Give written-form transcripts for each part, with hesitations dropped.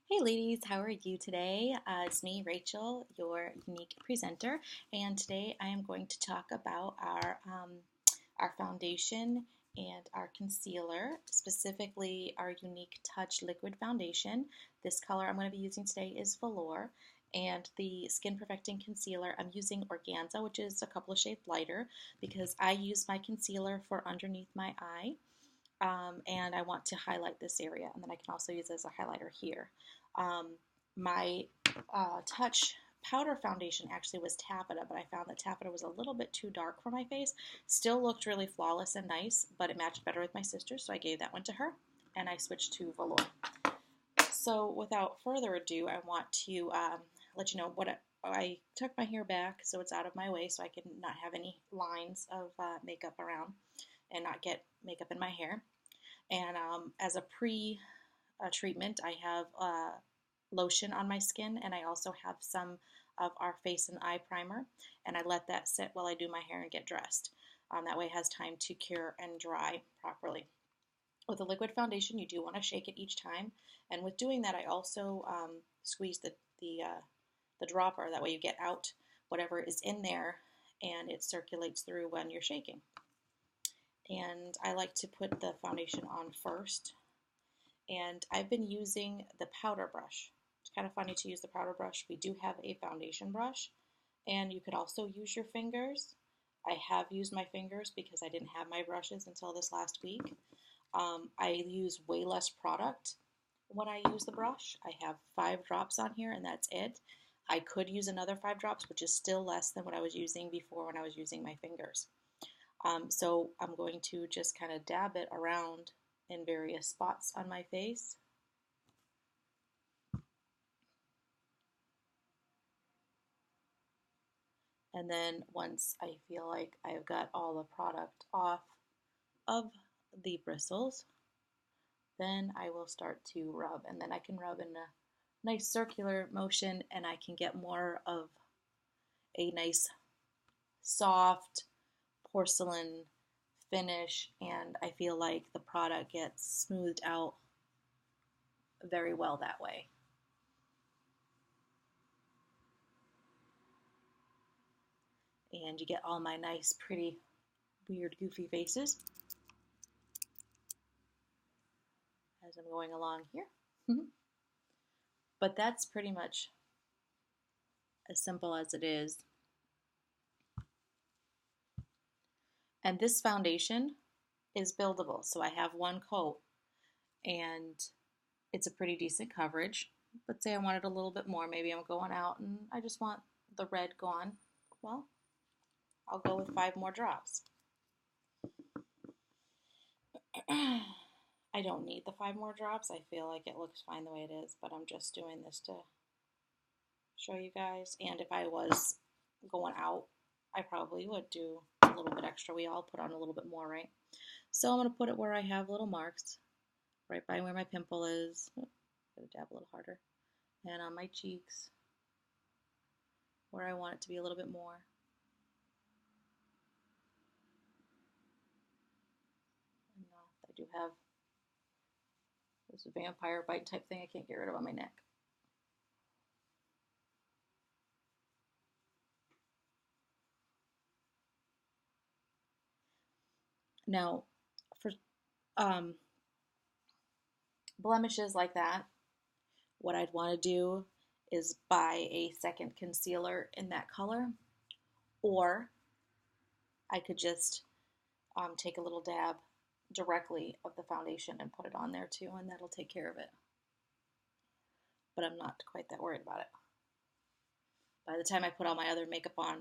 Hey ladies, how are you today? It's me, Rachel, your unique presenter, and today I am going to talk about our foundation and our concealer, specifically our Younique Touch Liquid Foundation. This color I'm going to be using today is Velour, and the Skin Perfecting Concealer I'm using Organza, which is a couple of shades lighter, because I use my concealer for underneath my eye and I want to highlight this area, and then I can also use it as a highlighter here. Um, my Touch powder foundation actually was taffeta, but I found that taffeta was a little bit too dark for my face. Still looked really flawless and nice, but it matched better with my sister, so I gave that one to her, and I switched to Velour. So without further ado, I want to let you know what I took my hair back so it's out of my way so I can not have any lines of makeup around and not get makeup in my hair. And as a pre-treatment, I have lotion on my skin, and I also have some of our face and eye primer, and I let that sit while I do my hair and get dressed. That way it has time to cure and dry properly. With a liquid foundation, you do want to shake it each time, and with doing that, I also squeeze the dropper. That way you get out whatever is in there, and it circulates through when you're shaking. And I like to put the foundation on first. And I've been using the powder brush. It's kind of funny to use the powder brush. We do have a foundation brush, and you could also use your fingers. I have used my fingers because I didn't have my brushes until this last week. I use way less product when I use the brush. I have 5 drops on here, and that's it. I could use another 5 drops, which is still less than what I was using before when I was using my fingers. So I'm going to just kind of dab it around in various spots on my face. And then once I feel like I've got all the product off of the bristles, then I will start to rub. And then I can rub in a nice circular motion, and I can get more of a nice soft porcelain finish, and I feel like the product gets smoothed out very well that way. And you get all my nice, pretty, weird, goofy faces as I'm going along here. But that's pretty much as simple as it is. And this foundation is buildable. So I have one coat, and it's a pretty decent coverage. But say I wanted a little bit more, maybe I'm going out and I just want the red gone. Well, I'll go with 5 more drops. I don't need the 5 more drops. I feel like it looks fine the way it is, but I'm just doing this to show you guys. And if I was going out, I probably would do a little bit extra. We all put on a little bit more, right? So I'm going to put it where I have little marks, right by where my pimple is. Gotta dab a little harder. And on my cheeks, where I want it to be a little bit more. And I do have this vampire bite type thing I can't get rid of on my neck. Now, for blemishes like that, what I'd want to do is buy a second concealer in that color, or I could just take a little dab directly of the foundation and put it on there too, and that'll take care of it. But I'm not quite that worried about it. By the time I put all my other makeup on,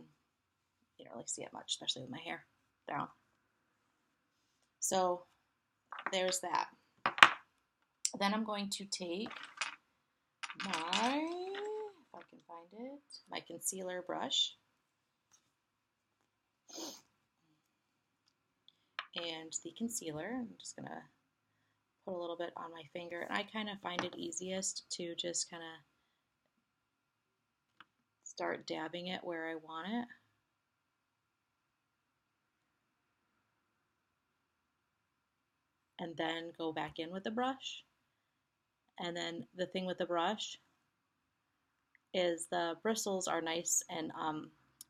you don't really see it much, especially with my hair down. So there's that. Then I'm going to take my, if I can find it, my concealer brush. And the concealer, I'm just going to put a little bit on my finger. And I kind of find it easiest to just kind of start dabbing it where I want it. And then go back in with the brush And then the thing with the brush is the bristles are nice and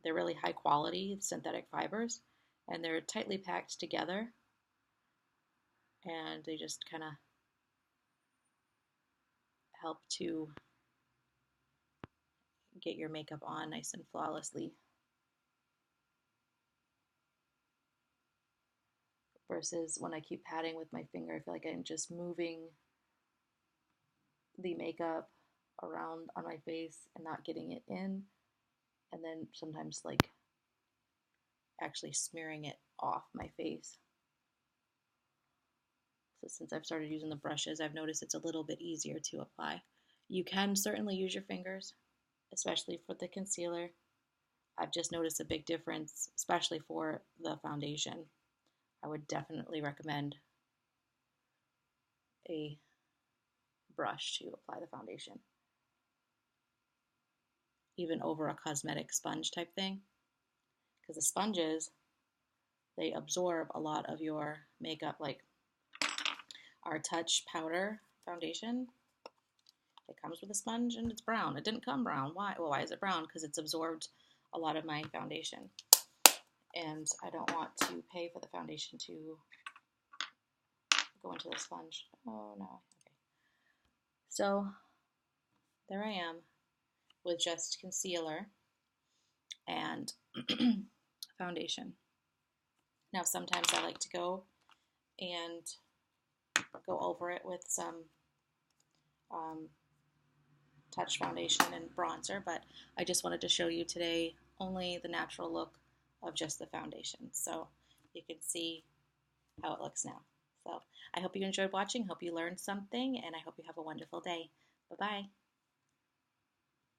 they're really high quality synthetic fibers, and they're tightly packed together, and they just kind of help to get your makeup on nice and flawlessly. Versus when I keep patting with my finger, I feel like I'm just moving the makeup around on my face and not getting it in, and then sometimes like actually smearing it off my face. So since I've started using the brushes, I've noticed it's a little bit easier to apply. You can certainly use your fingers, especially for the concealer. I've just noticed a big difference, especially for the foundation. I would definitely recommend a brush to apply the foundation, even over a cosmetic sponge type thing, because the sponges, they absorb a lot of your makeup. Like our Touch Powder foundation, it comes with a sponge and it's brown. It didn't come brown. Why? Well, why is it brown? Because it's absorbed a lot of my foundation, and I don't want to pay for the foundation to go into the sponge. Oh no. Okay. So there I am with just concealer and foundation. Now sometimes I like to go and go over it with some Touch foundation and bronzer, but I just wanted to show you today only the natural look of just the foundation, so you can see how it looks now. So I hope you enjoyed watching, hope you learned something, and I hope you have a wonderful day. Bye-bye.